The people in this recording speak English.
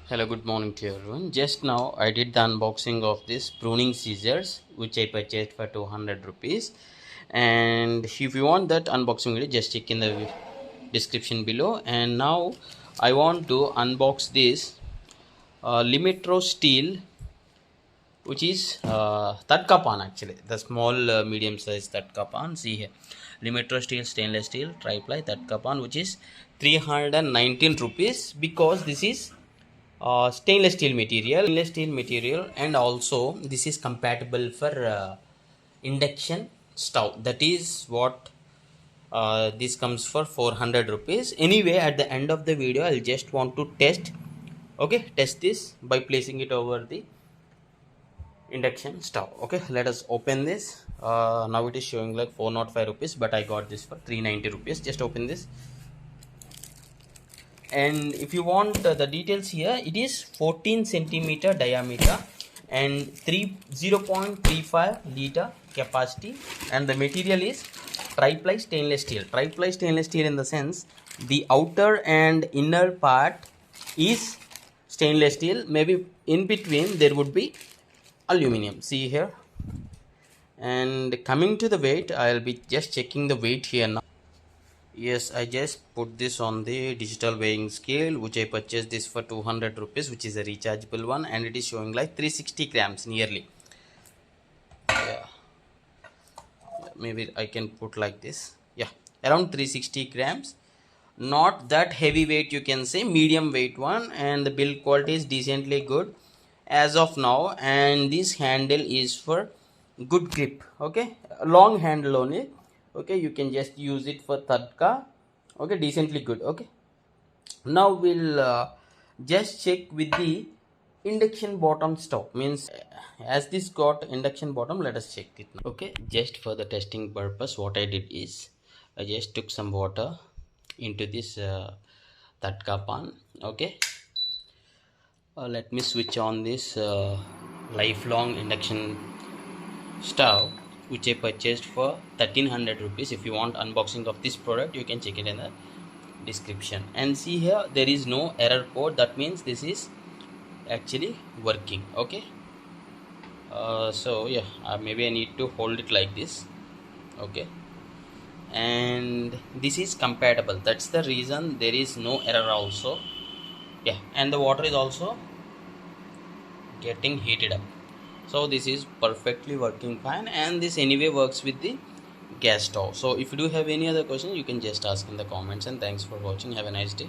Hello, good morning to everyone. Just now I did the unboxing of this pruning scissors which I purchased for 200 rupees. And if you want that unboxing video, just check in the description below. And now I want to unbox this Limetro steel, which is Tadka pan, actually the small medium size Tadka pan. See here, Limetro steel, stainless steel, tri-ply Tadka pan, which is 319 rupees, because this is stainless steel material, and also this is compatible for induction stove. That is what this comes for 400 rupees. Anyway, at the end of the video I'll just want to test this by placing it over the induction stove. Okay, let us open this. Now it is showing like 405 rupees, but I got this for 390 rupees. Just open this. And if you want the details here, it is 14 centimeter diameter and 0.35 liter capacity, and the material is tri-ply stainless steel. Tri-ply stainless steel in the sense the outer and inner part is stainless steel, maybe in between there would be aluminum. See here. And coming to the weight, I'll be just checking the weight here now. Yes, I just put this on the digital weighing scale, which I purchased this for 200 rupees, which is a rechargeable one, and it is showing like 360 grams nearly. Yeah, maybe I can put like this. Yeah, around 360 grams. Not that heavy weight, you can say, medium weight one, and the build quality is decently good as of now. And this handle is for good grip. Okay, long handle only. Okay, you can just use it for Tadka. Okay, decently good. Okay, now we'll just check with the induction bottom stove. Means as this got induction bottom, let us check it now. Okay, just for the testing purpose, what I did is I just took some water into this Tadka pan. Okay, let me switch on this lifelong induction stove, which I purchased for 1300 rupees. If you want unboxing of this product, you can check it in the description. And see here, there is no error code. That means this is actually working. Okay, so yeah, maybe I need to hold it like this. Okay, and this is compatible. That's the reason there is no error also. Yeah, and the water is also getting heated up. So this is perfectly working fine, and this anyway works with the gas stove. So if you do have any other question, you can just ask in the comments. And thanks for watching. Have a nice day.